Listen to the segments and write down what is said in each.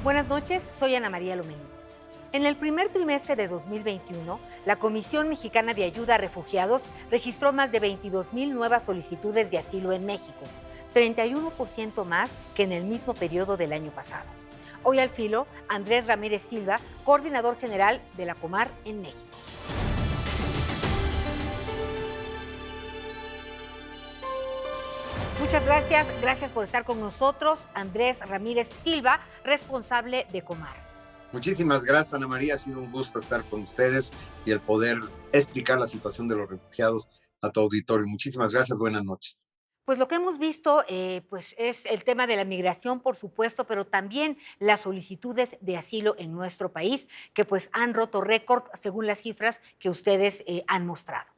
Buenas noches, soy Ana María Lomelí. En el primer trimestre de 2021, la Comisión Mexicana de Ayuda a Refugiados registró más de 22,000 nuevas solicitudes de asilo en México, 31% más que en el mismo periodo del año pasado. Hoy al filo, Andrés Ramírez Silva, coordinador general de la Comar en México. Muchas gracias por estar con nosotros, Andrés Ramírez Silva, responsable de Comar. Muchísimas gracias, Ana María. Ha sido un gusto estar con ustedes y el poder explicar la situación de los refugiados a tu auditorio. Muchísimas gracias. Buenas noches. Pues lo que hemos visto, pues es el tema de la migración, por supuesto, pero también las solicitudes de asilo en nuestro país, que pues han roto récord según las cifras que ustedes han mostrado.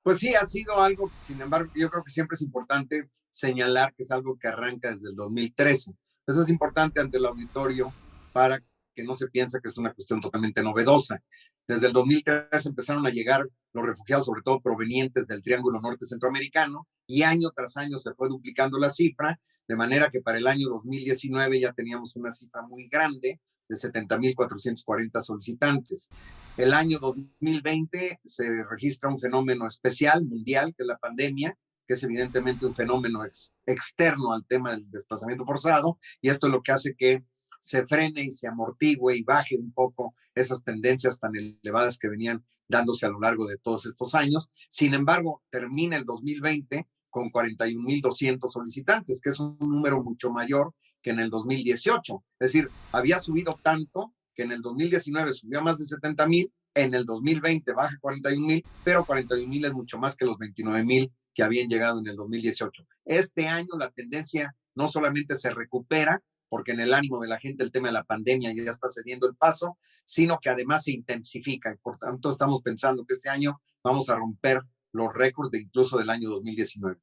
Pues sí, ha sido algo, sin embargo, yo creo que siempre es importante señalar que es algo que arranca desde el 2013. Eso es importante ante el auditorio para que no se piense que es una cuestión totalmente novedosa. Desde el 2013 empezaron a llegar los refugiados, sobre todo provenientes del Triángulo Norte Centroamericano, y año tras año se fue duplicando la cifra, de manera que para el año 2019 ya teníamos una cifra muy grande de 70,440 solicitantes. El año 2020 se registra un fenómeno especial, mundial, que es la pandemia, que es evidentemente un fenómeno externo al tema del desplazamiento forzado, y esto es lo que hace que se frene y se amortigüe y baje un poco esas tendencias tan elevadas que venían dándose a lo largo de todos estos años. Sin embargo, termina el 2020 con 41,200 solicitantes, que es un número mucho mayor que en el 2018. Es decir, había subido tanto que en el 2019 subió a más de 70,000, en el 2020 baja 41,000, pero 41,000 es mucho más que los 29,000 que habían llegado en el 2018. Este año la tendencia no solamente se recupera, porque en el ánimo de la gente el tema de la pandemia ya está cediendo el paso, sino que además se intensifica. Y por tanto, estamos pensando que este año vamos a romper los récords de incluso del año 2019.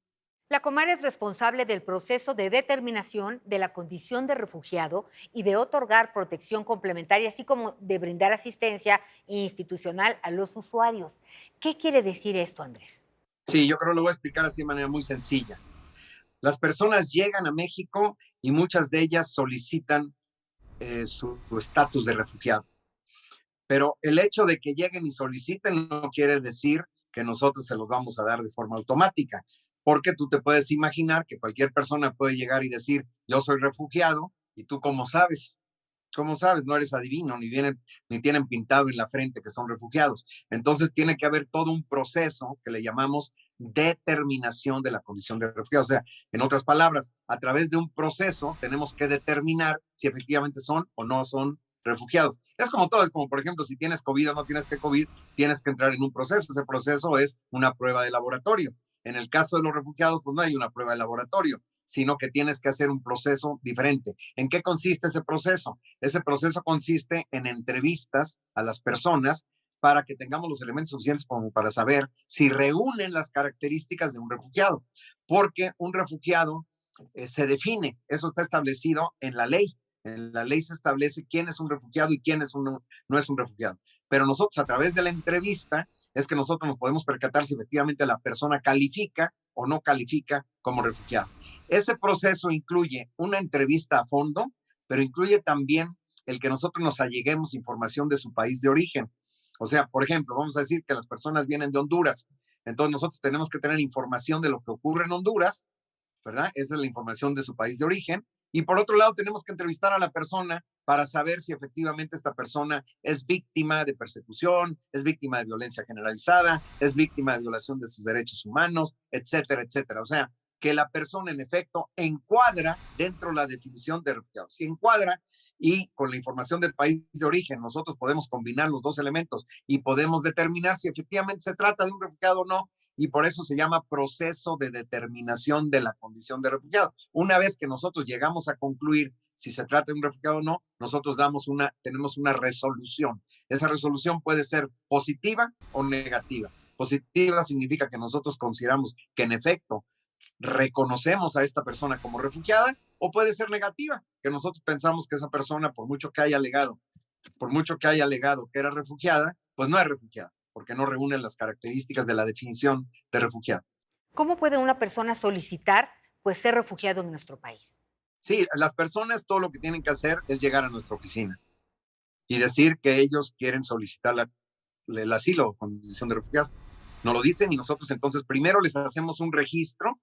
La Comar es responsable del proceso de determinación de la condición de refugiado y de otorgar protección complementaria, así como de brindar asistencia institucional a los usuarios. ¿Qué quiere decir esto, Andrés? Sí, yo creo que lo voy a explicar así de manera muy sencilla. Las personas llegan a México y muchas de ellas solicitan su estatus de refugiado. Pero el hecho de que lleguen y soliciten no quiere decir que nosotros se los vamos a dar de forma automática, porque tú te puedes imaginar que cualquier persona puede llegar y decir, yo soy refugiado, y tú cómo sabes. ¿Cómo sabes? No eres adivino, ni tienen pintado en la frente que son refugiados. Entonces tiene que haber todo un proceso que le llamamos determinación de la condición de refugiado. O sea, en otras palabras, a través de un proceso tenemos que determinar si efectivamente son o no son refugiados. Es como todo, es como por ejemplo, si tienes COVID o no tienes que COVID, tienes que entrar en un proceso. Ese proceso es una prueba de laboratorio. En el caso de los refugiados, pues no hay una prueba de laboratorio, sino que tienes que hacer un proceso diferente. ¿En qué consiste ese proceso? Ese proceso consiste en entrevistas a las personas para que tengamos los elementos suficientes como para saber si reúnen las características de un refugiado, porque un refugiado se define, eso está establecido en la ley. En la ley se establece quién es un refugiado y quién es no es un refugiado. Pero nosotros a través de la entrevista es que nosotros nos podemos percatar si efectivamente la persona califica o no califica como refugiado. Ese proceso incluye una entrevista a fondo, pero incluye también el que nosotros nos alleguemos información de su país de origen. O sea, por ejemplo, vamos a decir que las personas vienen de Honduras, entonces nosotros tenemos que tener información de lo que ocurre en Honduras, ¿verdad? Esa es la información de su país de origen. Y por otro lado, tenemos que entrevistar a la persona para saber si efectivamente esta persona es víctima de persecución, es víctima de violencia generalizada, es víctima de violación de sus derechos humanos, etcétera, etcétera. O sea, que la persona en efecto encuadra dentro de la definición de refugiado. Si encuadra y con la información del país de origen nosotros podemos combinar los dos elementos y podemos determinar si efectivamente se trata de un refugiado o no, y por eso se llama proceso de determinación de la condición de refugiado. Una vez que nosotros llegamos a concluir si se trata de un refugiado o no, nosotros tenemos una resolución. Esa resolución puede ser positiva o negativa. Positiva significa que nosotros consideramos que en efecto reconocemos a esta persona como refugiada, o puede ser negativa, que nosotros pensamos que esa persona, por mucho que haya alegado que era refugiada, pues no es refugiada, porque no reúne las características de la definición de refugiado. ¿Cómo puede una persona solicitar, pues, ser refugiado en nuestro país? Sí, las personas todo lo que tienen que hacer es llegar a nuestra oficina y decir que ellos quieren solicitar el asilo o condición de refugiado. Nos lo dicen y nosotros entonces primero les hacemos un registro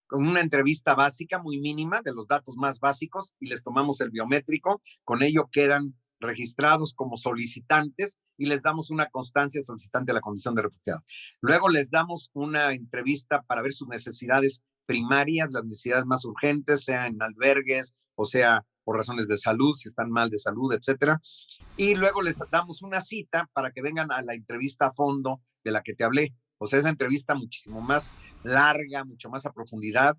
con una entrevista básica muy mínima de los datos más básicos y les tomamos el biométrico. Con ello quedan registrados como solicitantes y les damos una constancia solicitante de la condición de refugiado. Luego les damos una entrevista para ver sus necesidades primarias, las necesidades más urgentes, sea en albergues o sea por razones de salud, si están mal de salud, etcétera. Y luego les damos una cita para que vengan a la entrevista a fondo de la que te hablé. O sea, esa entrevista muchísimo más larga, mucho más a profundidad.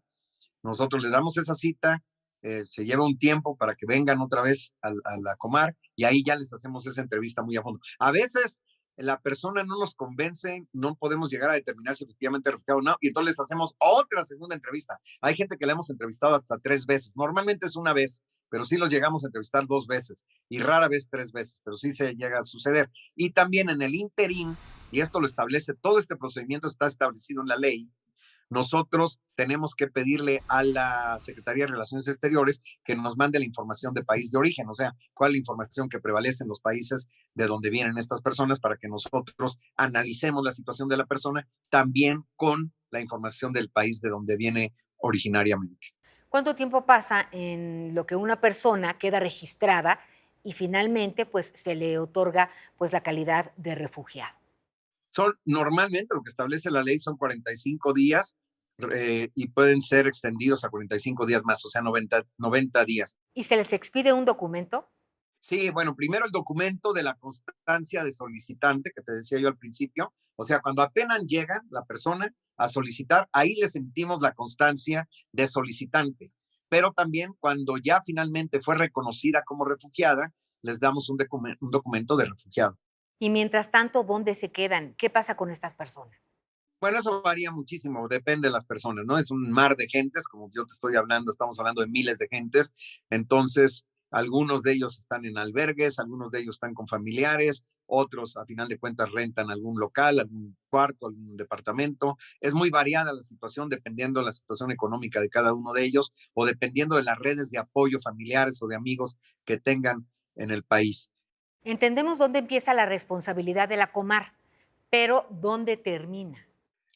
Nosotros les damos esa cita, se lleva un tiempo para que vengan otra vez a la Comar y ahí ya les hacemos esa entrevista muy a fondo. A veces la persona no nos convence, no podemos llegar a determinar si efectivamente es refugiado o no, y entonces les hacemos otra segunda entrevista. Hay gente que le hemos entrevistado hasta 3 veces, normalmente es una vez, pero sí los llegamos a entrevistar 2 veces y rara vez 3 veces, pero sí se llega a suceder. Y también en el interín, y esto lo establece, todo este procedimiento está establecido en la ley, nosotros tenemos que pedirle a la Secretaría de Relaciones Exteriores que nos mande la información de país de origen, o sea, cuál es la información que prevalece en los países de donde vienen estas personas para que nosotros analicemos la situación de la persona también con la información del país de donde viene originariamente. ¿Cuánto tiempo pasa en lo que una persona queda registrada y finalmente pues se le otorga pues la calidad de refugiado? Son normalmente lo que establece la ley son 45 días y pueden ser extendidos a 45 días más, o sea, 90 días. ¿Y se les expide un documento? Sí, bueno, primero el documento de la constancia de solicitante que te decía yo al principio, o sea, cuando apenas llega la persona a solicitar, ahí les emitimos la constancia de solicitante, pero también cuando ya finalmente fue reconocida como refugiada, les damos un documento de refugiado. Y mientras tanto, ¿dónde se quedan? ¿Qué pasa con estas personas? Bueno, eso varía muchísimo, depende de las personas, ¿no? Es un mar de gentes, como yo te estoy hablando, estamos hablando de miles de gentes, entonces algunos de ellos están en albergues, algunos de ellos están con familiares, otros a final de cuentas rentan algún local, algún cuarto, algún departamento. Es muy variada la situación dependiendo de la situación económica de cada uno de ellos o dependiendo de las redes de apoyo familiares o de amigos que tengan en el país. Entendemos dónde empieza la responsabilidad de la Comar, pero ¿dónde termina?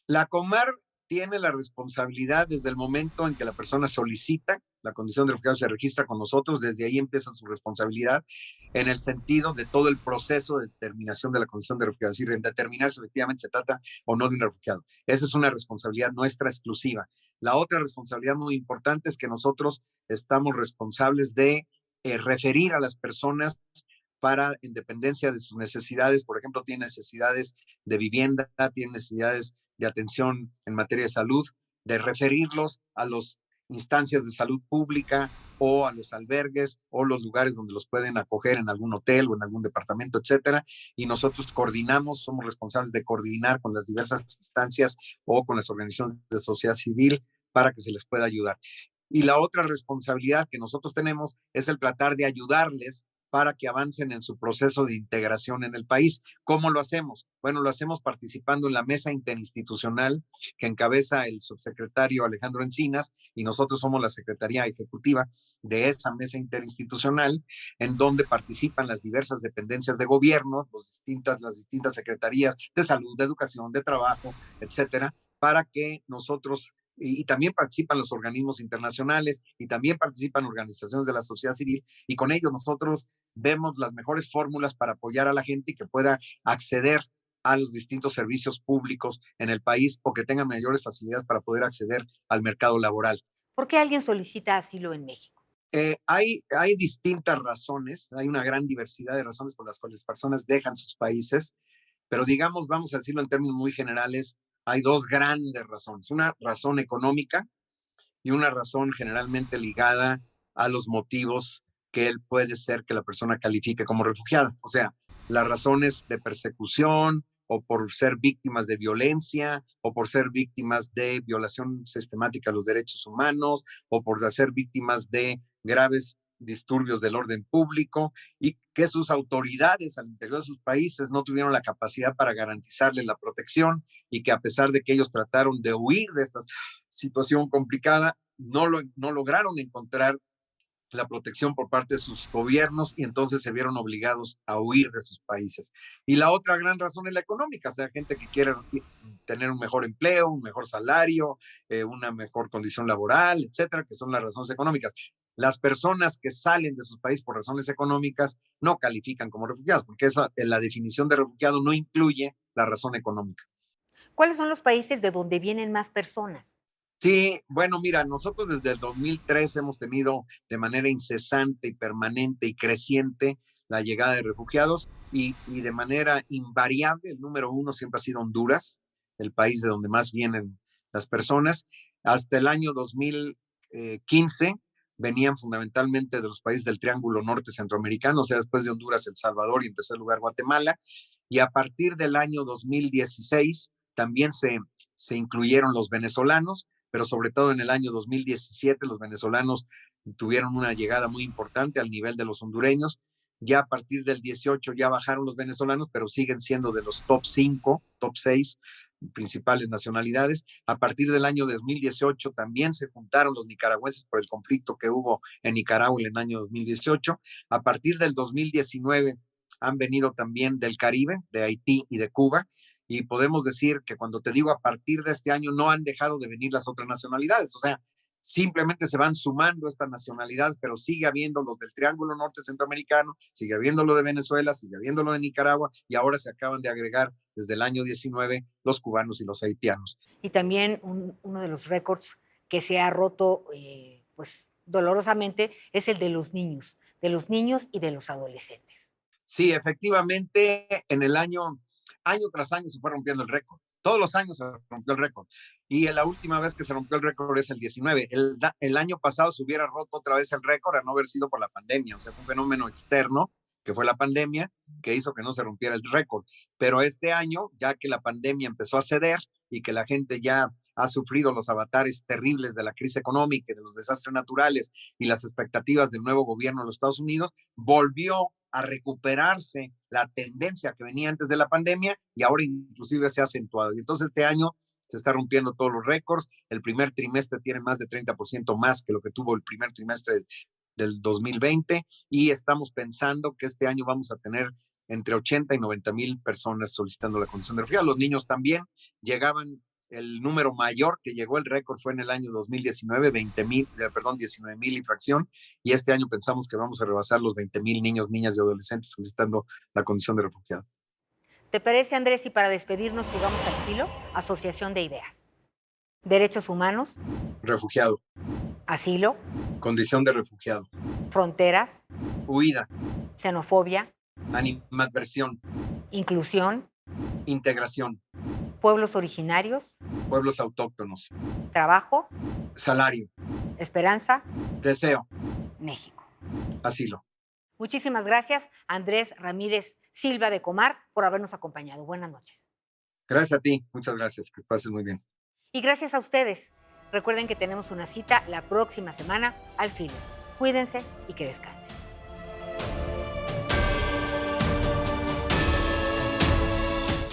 La Comar tiene la responsabilidad desde el momento en que la persona solicita la condición de refugiado, se registra con nosotros, desde ahí empieza su responsabilidad en el sentido de todo el proceso de determinación de la condición de refugiado, es decir, en determinar si efectivamente se trata o no de un refugiado. Esa es una responsabilidad nuestra exclusiva. La otra responsabilidad muy importante es que nosotros estamos responsables de referir a las personas para, en dependencia de sus necesidades, por ejemplo, tiene necesidades de vivienda, tiene necesidades de atención en materia de salud, de referirlos a las instancias de salud pública o a los albergues o los lugares donde los pueden acoger en algún hotel o en algún departamento, etcétera. Y nosotros coordinamos, somos responsables de coordinar con las diversas instancias o con las organizaciones de sociedad civil para que se les pueda ayudar. Y la otra responsabilidad que nosotros tenemos es el tratar de ayudarles para que avancen en su proceso de integración en el país. ¿Cómo lo hacemos? Bueno, lo hacemos participando en la mesa interinstitucional que encabeza el subsecretario Alejandro Encinas y nosotros somos la Secretaría Ejecutiva de esa mesa interinstitucional en donde participan las diversas dependencias de gobierno, las distintas secretarías de salud, de educación, de trabajo, etcétera, para que nosotros y también participan los organismos internacionales y también participan organizaciones de la sociedad civil y con ello nosotros vemos las mejores fórmulas para apoyar a la gente y que pueda acceder a los distintos servicios públicos en el país o que tengan mayores facilidades para poder acceder al mercado laboral. ¿Por qué alguien solicita asilo en México? Hay distintas razones, hay una gran diversidad de razones por las cuales las personas dejan sus países, pero digamos, vamos a decirlo en términos muy generales, hay dos grandes razones. Una razón económica y una razón generalmente ligada a los motivos que él puede ser que la persona califique como refugiada. O sea, las razones de persecución o por ser víctimas de violencia o por ser víctimas de violación sistemática de los derechos humanos o por ser víctimas de graves disturbios del orden público y que sus autoridades al interior de sus países no tuvieron la capacidad para garantizarles la protección y que a pesar de que ellos trataron de huir de esta situación complicada, no lograron encontrar la protección por parte de sus gobiernos y entonces se vieron obligados a huir de sus países. Y la otra gran razón es la económica, o sea, gente que quiere tener un mejor empleo, un mejor salario, una mejor condición laboral, etcétera, que son las razones económicas. Las personas que salen de sus países por razones económicas no califican como refugiados, porque esa, la definición de refugiado no incluye la razón económica. ¿Cuáles son los países de donde vienen más personas? Sí, bueno, mira, nosotros desde el 2003 hemos tenido de manera incesante y permanente y creciente la llegada de refugiados y de manera invariable el número uno siempre ha sido Honduras, el país de donde más vienen las personas. Hasta el año 2015 venían fundamentalmente de los países del Triángulo Norte Centroamericano, o sea, después de Honduras, El Salvador y en tercer lugar Guatemala. Y a partir del año 2016 también se incluyeron los venezolanos, pero sobre todo en el año 2017 los venezolanos tuvieron una llegada muy importante al nivel de los hondureños. Ya a partir del 18 ya bajaron los venezolanos, pero siguen siendo de los top 5, top 6 principales nacionalidades. A partir del año 2018 también se juntaron los nicaragüenses por el conflicto que hubo en Nicaragua en el año 2018. A partir del 2019 han venido también del Caribe, de Haití y de Cuba, y podemos decir que cuando te digo a partir de este año no han dejado de venir las otras nacionalidades, o sea, simplemente se van sumando estas nacionalidades, pero sigue habiendo los del Triángulo Norte Centroamericano, sigue habiendo lo de Venezuela, sigue habiendo lo de Nicaragua, y ahora se acaban de agregar desde el año 19 los cubanos y los haitianos. Y también uno de los récords que se ha roto, pues dolorosamente, es el de los niños y de los adolescentes. Sí, efectivamente, en el año tras año se fue rompiendo el récord. Todos los años se rompió el récord. Y la última vez que se rompió el récord es el 19. El año pasado se hubiera roto otra vez el récord a no haber sido por la pandemia. O sea, fue un fenómeno externo, que fue la pandemia, que hizo que no se rompiera el récord. Pero este año, ya que la pandemia empezó a ceder y que la gente ya ha sufrido los avatares terribles de la crisis económica y de los desastres naturales y las expectativas del nuevo gobierno de los Estados Unidos, volvió a recuperarse la tendencia que venía antes de la pandemia y ahora inclusive se ha acentuado. Y entonces este año se está rompiendo todos los récords. El primer trimestre tiene más de 30% más que lo que tuvo el primer trimestre del 2020 y estamos pensando que este año vamos a tener entre 80 y 90 mil personas solicitando la condición de refugiado. Los niños también llegaban. El número mayor que llegó el récord fue en el año 2019, 19 mil y fracción, y este año pensamos que vamos a rebasar los 20 mil niños, niñas y adolescentes solicitando la condición de refugiado. ¿Te parece, Andrés, si para despedirnos jugamos al estilo? Asociación de ideas. Derechos humanos, Refugiado, asilo, condición de refugiado, fronteras, huida, xenofobia, animadversión, inclusión, integración, pueblos originarios, pueblos autóctonos, trabajo, salario, esperanza, deseo, México. asilo. Muchísimas gracias, Andrés Ramírez Silva de Comar, por habernos acompañado. Buenas noches. Gracias a ti, muchas gracias, que pases muy bien. Y gracias a ustedes. Recuerden que tenemos una cita la próxima semana al filo. Cuídense y que descansen.